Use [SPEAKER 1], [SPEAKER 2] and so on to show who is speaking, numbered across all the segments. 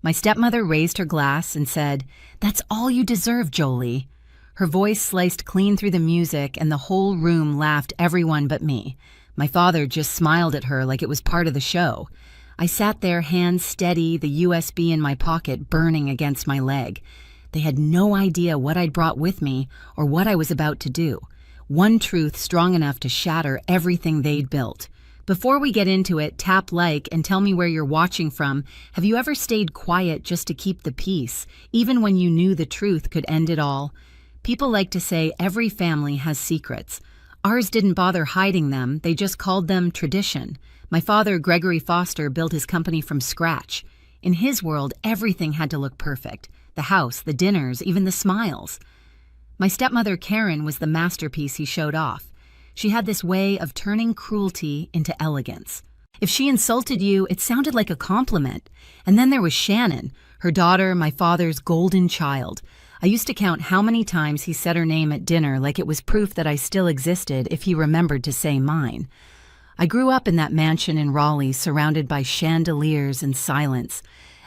[SPEAKER 1] My stepmother raised her glass and said, "That's all you deserve, Jolie." Her voice sliced clean through the music, and the whole room laughed, everyone but me. My father just smiled at her like it was part of the show. I sat there, hands steady, the USB in my pocket burning against my leg. They had no idea what I'd brought with me or what I was about to do. One truth strong enough to shatter everything they'd built. Before we get into it, tap like and tell me where you're watching from. Have you ever stayed quiet just to keep the peace, even when you knew the truth could end it all? People like to say every family has secrets. Ours didn't bother hiding them, they just called them tradition. My father, Gregory Foster, built his company from scratch. In his world, everything had to look perfect. The house, the dinners, even the smiles. My stepmother, Karen, was the masterpiece he showed off. She had this way of turning cruelty into elegance. If she insulted you, it sounded like a compliment. And then there was Shannon, her daughter, my father's golden child. I used to count how many times he said her name at dinner like it was proof that I still existed if he remembered to say mine. I grew up in that mansion in Raleigh, surrounded by chandeliers and silence.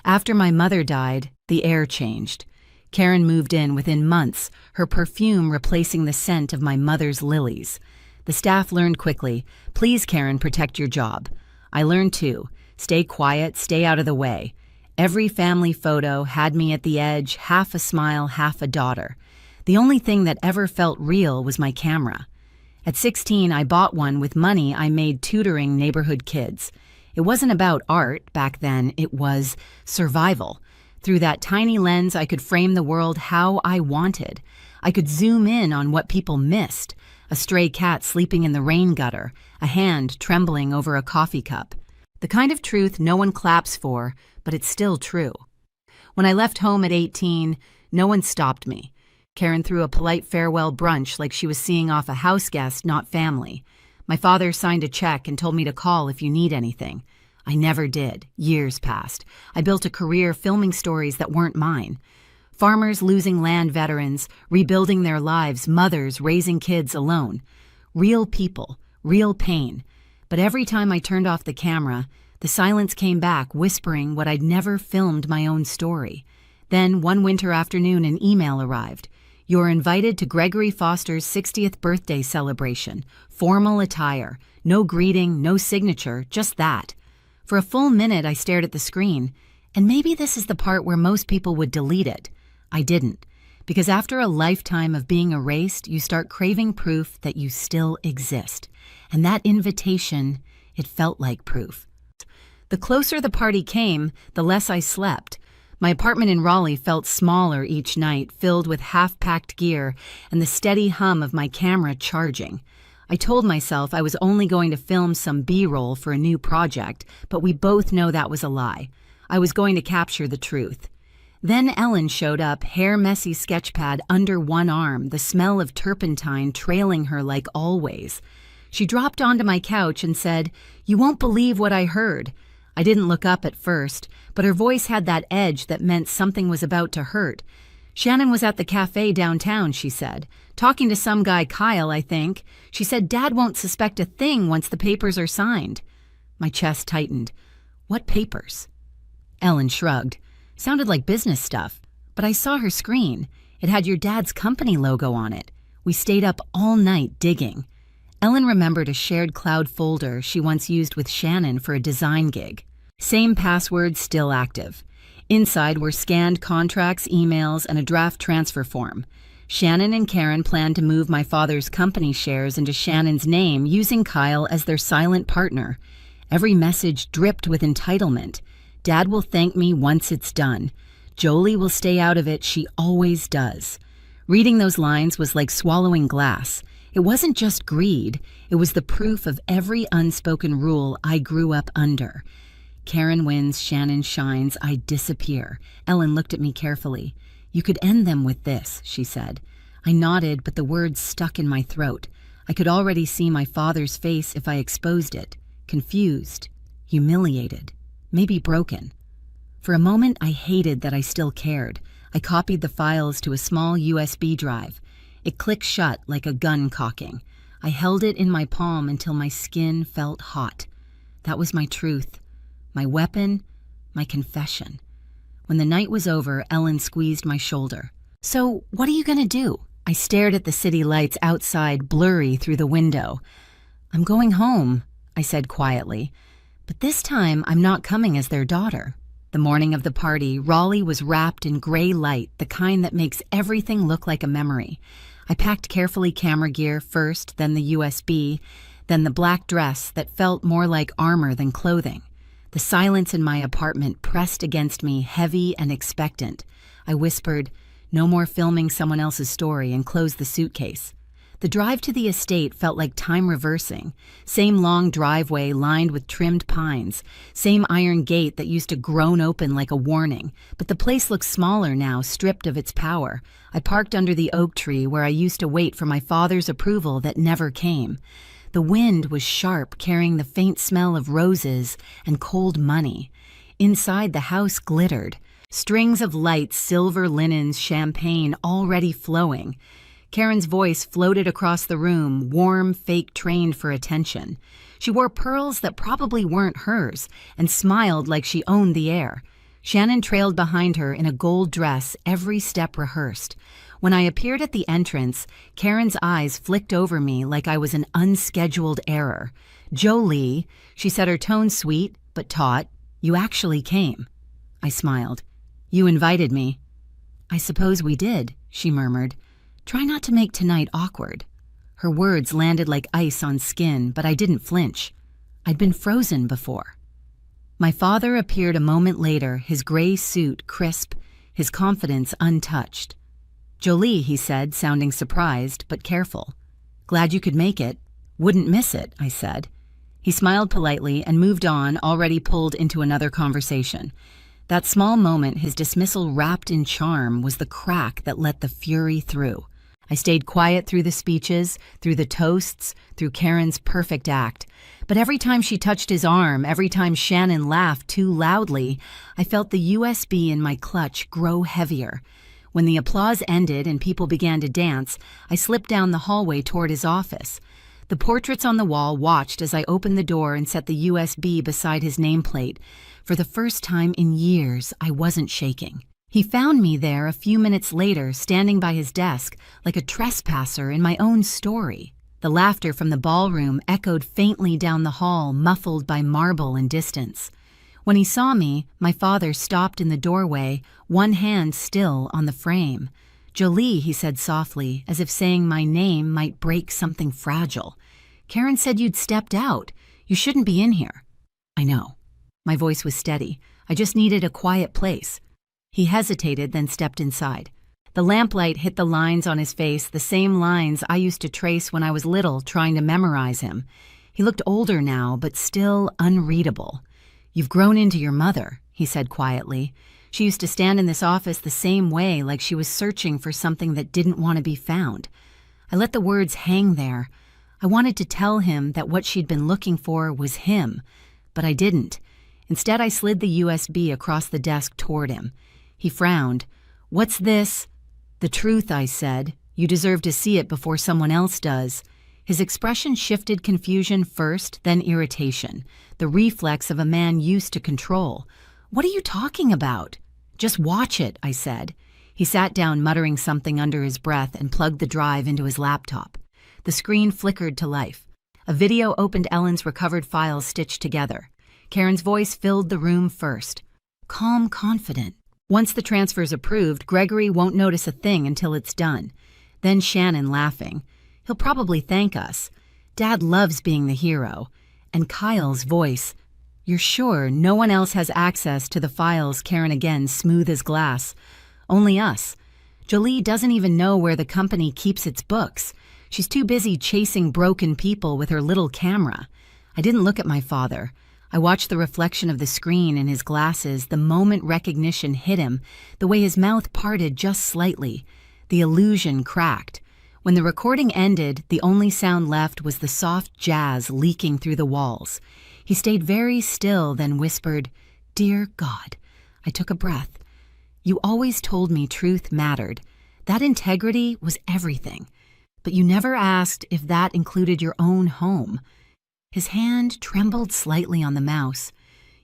[SPEAKER 1] After my mother died, the air changed. Karen moved in within months, her perfume replacing the scent of my mother's lilies. The staff learned quickly, "Please, Karen, protect your job." I learned too, stay quiet, stay out of the way. Every family photo had me at the edge, half a smile, half a daughter. The only thing that ever felt real was my camera. At 16, I bought one with money I made tutoring neighborhood kids. It wasn't about art back then, it was survival. Through that tiny lens, I could frame the world how I wanted. I could zoom in on what people missed. A stray cat sleeping in the rain gutter, a hand trembling over a coffee cup. The kind of truth no one claps for, but it's still true. When I left home at 18, no one stopped me. Karen threw a polite farewell brunch like she was seeing off a house guest, not family. My father signed a check and told me to call if you need anything. I never did. Years passed. I built a career filming stories that weren't mine. Farmers losing land, veterans, rebuilding their lives, mothers raising kids alone. Real people, real pain. But every time I turned off the camera, the silence came back, whispering what I'd never filmed my own story. Then, one winter afternoon, an email arrived. "You're invited to Gregory Foster's 60th birthday celebration. Formal attire. No greeting, no signature, just that." For a full minute, I stared at the screen. And maybe this is the part where most people would delete it. I didn't. Because after a lifetime of being erased, you start craving proof that you still exist. And that invitation, it felt like proof. The closer the party came, the less I slept. My apartment in Raleigh felt smaller each night, filled with half-packed gear and the steady hum of my camera charging. I told myself I was only going to film some B-roll for a new project, but we both know that was a lie. I was going to capture the truth. Then Ellen showed up, hair-messy sketchpad under one arm, the smell of turpentine trailing her like always. She dropped onto my couch and said, "You won't believe what I heard." I didn't look up at first, but her voice had that edge that meant something was about to hurt. "Shannon was at the cafe downtown," she said. "Talking to some guy, Kyle, I think. She said Dad won't suspect a thing once the papers are signed." My chest tightened. "What papers?" Ellen shrugged. "Sounded like business stuff. But I saw her screen. It had your dad's company logo on it. We stayed up all night digging." Ellen remembered a shared cloud folder she once used with Shannon for a design gig. Same password, still active. Inside were scanned contracts, emails, and a draft transfer form. Shannon and Karen planned to move my father's company shares into Shannon's name, using Kyle as their silent partner. Every message dripped with entitlement. "Dad will thank me once it's done. Jolie will stay out of it, she always does." Reading those lines was like swallowing glass. It wasn't just greed, it was the proof of every unspoken rule I grew up under. Karen wins, Shannon shines, I disappear. Ellen looked at me carefully. "You could end them with this," she said. I nodded, but the words stuck in my throat. I could already see my father's face if I exposed it. Confused, humiliated, maybe broken. For a moment, I hated that I still cared. I copied the files to a small USB drive. It clicked shut like a gun cocking. I held it in my palm until my skin felt hot. That was my truth, my weapon, my confession. When the night was over, Ellen squeezed my shoulder. "So, what are you going to do?" I stared at the city lights outside, blurry through the window. "I'm going home," I said quietly. "But this time, I'm not coming as their daughter." The morning of the party, Raleigh was wrapped in gray light, the kind that makes everything look like a memory. I packed carefully camera gear first, then the USB, then the black dress that felt more like armor than clothing. The silence in my apartment pressed against me, heavy and expectant. I whispered, "No more filming someone else's story," and closed the suitcase. The drive to the estate felt like time reversing. Same long driveway lined with trimmed pines, same iron gate that used to groan open like a warning, but the place looked smaller now, stripped of its power. I parked under the oak tree where I used to wait for my father's approval that never came. The wind was sharp, carrying the faint smell of roses and cold money. Inside, the house glittered. Strings of lights, silver linens, champagne already flowing. Karen's voice floated across the room, warm, fake trained for attention. She wore pearls that probably weren't hers and smiled like she owned the air. Shannon trailed behind her in a gold dress, every step rehearsed. When I appeared at the entrance, Karen's eyes flicked over me like I was an unscheduled error. "Jolie," she said, her tone sweet but taut, "you actually came." I smiled. "You invited me." "I suppose we did," she murmured. "Try not to make tonight awkward." Her words landed like ice on skin, but I didn't flinch. I'd been frozen before. My father appeared a moment later, his gray suit crisp, his confidence untouched. "Jolie," he said, sounding surprised but careful. "Glad you could make it." "Wouldn't miss it," I said. He smiled politely and moved on, already pulled into another conversation. That small moment, his dismissal wrapped in charm, was the crack that let the fury through. I stayed quiet through the speeches, through the toasts, through Karen's perfect act. But every time she touched his arm, every time Shannon laughed too loudly, I felt the USB in my clutch grow heavier. When the applause ended and people began to dance, I slipped down the hallway toward his office. The portraits on the wall watched as I opened the door and set the USB beside his nameplate. For the first time in years, I wasn't shaking. He found me there a few minutes later, standing by his desk, like a trespasser in my own story. The laughter from the ballroom echoed faintly down the hall, muffled by marble and distance. When he saw me, my father stopped in the doorway, one hand still on the frame. "Jolie," he said softly, as if saying my name might break something fragile. "Karen said you'd stepped out. You shouldn't be in here." "I know." My voice was steady. I just needed a quiet place. He hesitated, then stepped inside. The lamplight hit the lines on his face, the same lines I used to trace when I was little, trying to memorize him. He looked older now, but still unreadable. "You've grown into your mother," he said quietly. "She used to stand in this office the same way, like she was searching for something that didn't want to be found." I let the words hang there. I wanted to tell him that what she'd been looking for was him, but I didn't. Instead, I slid the USB across the desk toward him. He frowned. "What's this?" "The truth," I said. "You deserve to see it before someone else does." His expression shifted, confusion first, then irritation, the reflex of a man used to control. "What are you talking about?" "Just watch it," I said. He sat down, muttering something under his breath, and plugged the drive into his laptop. The screen flickered to life. A video opened Ellen's recovered files stitched together. Karen's voice filled the room first. Calm, confident. "Once the transfer's approved, Gregory won't notice a thing until it's done." Then Shannon laughing. "He'll probably thank us. Dad loves being the hero." And Kyle's voice. "You're sure no one else has access to the files?" Karen again, smooth as glass. "Only us. Jolie doesn't even know where the company keeps its books. She's too busy chasing broken people with her little camera." I didn't look at my father. I watched the reflection of the screen in his glasses, the moment recognition hit him, the way his mouth parted just slightly. The illusion cracked. When the recording ended, the only sound left was the soft jazz leaking through the walls. He stayed very still, then whispered, "Dear God." I took a breath. "You always told me truth mattered. That integrity was everything. But you never asked if that included your own home." His hand trembled slightly on the mouse.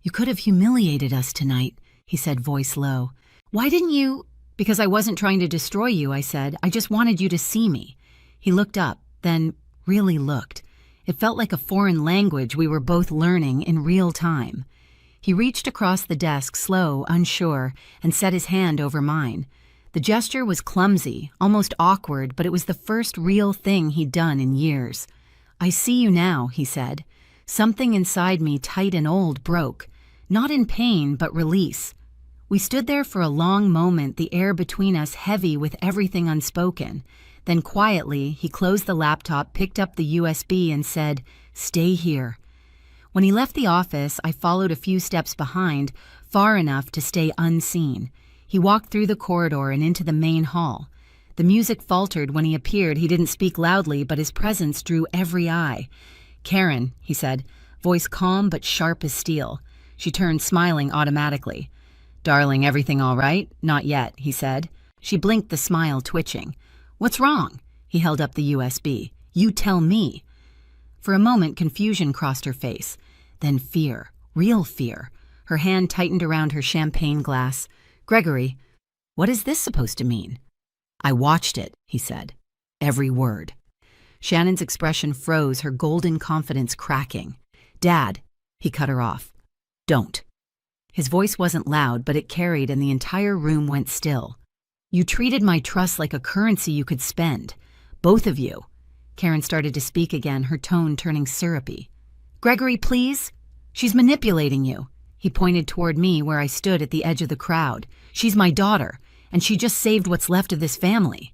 [SPEAKER 1] "You could have humiliated us tonight," he said, voice low. Why didn't you? Because I wasn't trying to destroy you, I said. I just wanted you to see me. He looked up, then really looked. It felt like a foreign language we were both learning in real time. He reached across the desk, slow, unsure, and set his hand over mine. The gesture was clumsy, almost awkward, but it was the first real thing he'd done in years. I see you now, he said. Something inside me, tight and old, broke. Not in pain, but release. We stood there for a long moment, the air between us heavy with everything unspoken. Then quietly, he closed the laptop, picked up the USB, and said, "Stay here." When he left the office, I followed a few steps behind, far enough to stay unseen. He walked through the corridor and into the main hall. The music faltered when he appeared. He didn't speak loudly, but his presence drew every eye. "Karen," he said, voice calm but sharp as steel. She turned, smiling automatically. "Darling, everything all right?" "Not yet," he said. She blinked, the smile twitching. "What's wrong?" He held up the USB. "You tell me." For a moment, confusion crossed her face. Then fear, real fear. Her hand tightened around her champagne glass. "Gregory, what is this supposed to mean?" "I watched it," he said. "Every word." Shannon's expression froze, her golden confidence cracking. "Dad," he cut her off. "Don't." His voice wasn't loud, but it carried, and the entire room went still. "You treated my trust like a currency you could spend. Both of you." Karen started to speak again, her tone turning syrupy. "Gregory, please. She's manipulating you." He pointed toward me, where I stood at the edge of the crowd. "She's my daughter, and she just saved what's left of this family."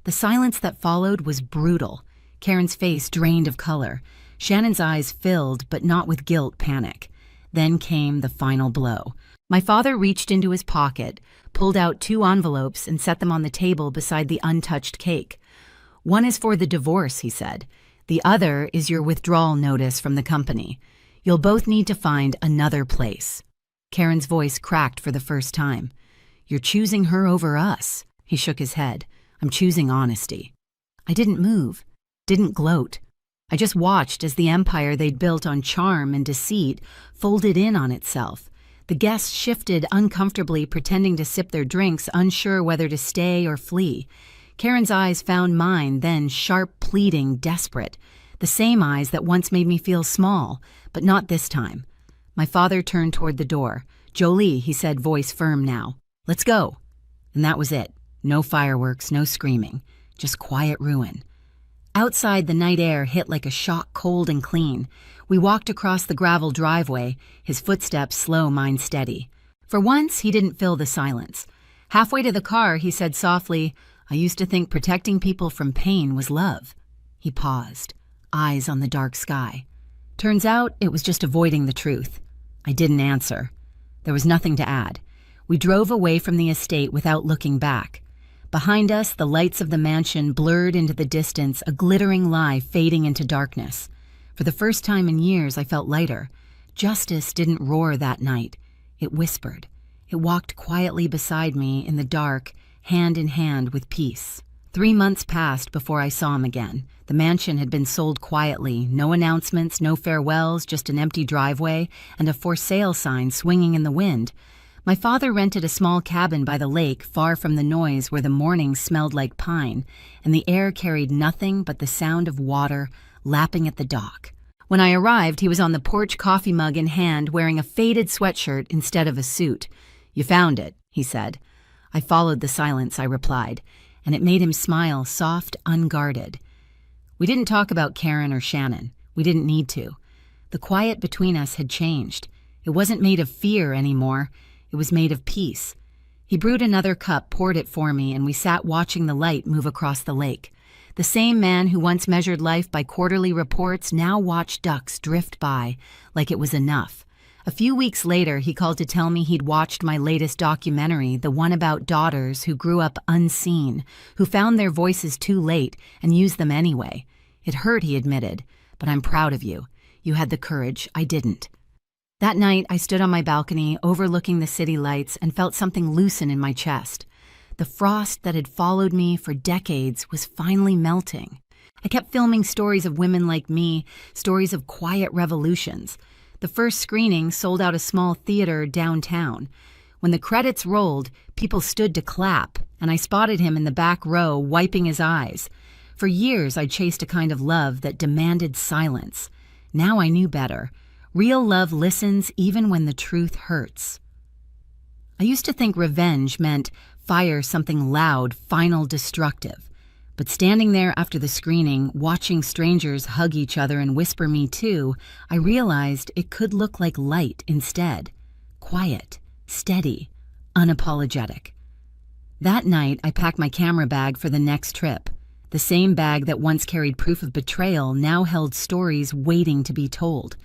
[SPEAKER 1] The silence that followed was brutal. Karen's face drained of color. Shannon's eyes filled, but not with guilt, panic. Then came the final blow. My father reached into his pocket, pulled out 2 envelopes, and set them on the table beside the untouched cake. "One is for the divorce," he said. "The other is your withdrawal notice from the company. You'll both need to find another place." Karen's voice cracked for the first time. "You're choosing her over us." He shook his head. "I'm choosing honesty." I didn't move, didn't gloat. I just watched as the empire they'd built on charm and deceit folded in on itself. The guests shifted uncomfortably, pretending to sip their drinks, unsure whether to stay or flee. Karen's eyes found mine, then sharp, pleading, desperate. The same eyes that once made me feel small, but not this time. My father turned toward the door. "Jolie," he said, voice firm now. "Let's go." And that was it. No fireworks, no screaming. Just quiet ruin. Outside, the night air hit like a shock, cold and clean. We walked across the gravel driveway, his footsteps slow, mine steady. For once, he didn't fill the silence. Halfway to the car, he said softly, "I used to think protecting people from pain was love." He paused, eyes on the dark sky. Turns out it was just avoiding the truth. I didn't answer. There was nothing to add. We drove away from the estate without looking back. Behind us, the lights of the mansion blurred into the distance, a glittering lie fading into darkness. For the first time in years, I felt lighter. Justice didn't roar that night. It whispered. It walked quietly beside me in the dark, hand in hand with peace. 3 months passed before I saw him again. The mansion had been sold quietly, no announcements, no farewells, just an empty driveway and a for sale sign swinging in the wind. My father rented a small cabin by the lake, far from the noise, where the mornings smelled like pine, and the air carried nothing but the sound of water lapping at the dock. When I arrived, he was on the porch, coffee mug in hand, wearing a faded sweatshirt instead of a suit. "You found it," he said. I followed the silence, I replied, and it made him smile, soft, unguarded. We didn't talk about Karen or Shannon. We didn't need to. The quiet between us had changed. It wasn't made of fear anymore. It was made of peace. He brewed another cup, poured it for me, and we sat watching the light move across the lake. The same man who once measured life by quarterly reports now watched ducks drift by like it was enough. A few weeks later, he called to tell me he'd watched my latest documentary, the one about daughters who grew up unseen, who found their voices too late and used them anyway. It hurt, he admitted, but I'm proud of you. You had the courage. I didn't. That night, I stood on my balcony, overlooking the city lights, and felt something loosen in my chest. The frost that had followed me for decades was finally melting. I kept filming stories of women like me, stories of quiet revolutions. The first screening sold out a small theater downtown. When the credits rolled, people stood to clap, and I spotted him in the back row wiping his eyes. For years, I chased a kind of love that demanded silence. Now I knew better. Real love listens even when the truth hurts. I used to think revenge meant fire something loud, final, destructive. But standing there after the screening, watching strangers hug each other and whisper "me too," I realized it could look like light instead. Quiet, steady, unapologetic. That night, I packed my camera bag for the next trip. The same bag that once carried proof of betrayal now held stories waiting to be told.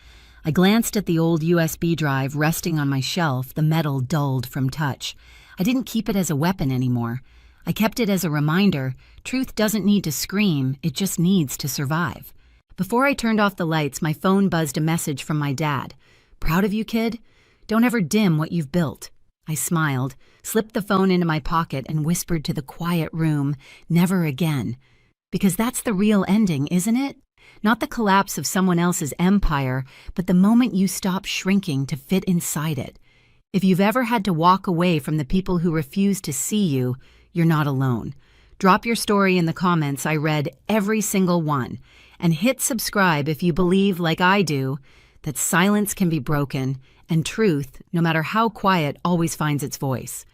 [SPEAKER 1] I glanced at the old USB drive resting on my shelf, the metal dulled from touch. I didn't keep it as a weapon anymore. I kept it as a reminder, truth doesn't need to scream, it just needs to survive. Before I turned off the lights, my phone buzzed a message from my dad. "Proud of you, kid? Don't ever dim what you've built." I smiled, slipped the phone into my pocket, and whispered to the quiet room, "Never again." Because that's the real ending, isn't it? Not the collapse of someone else's empire, but the moment you stop shrinking to fit inside it. If you've ever had to walk away from the people who refuse to see you, you're not alone. Drop your story in the comments. I read every single one. And hit subscribe if you believe, like I do, that silence can be broken and truth, no matter how quiet, always finds its voice.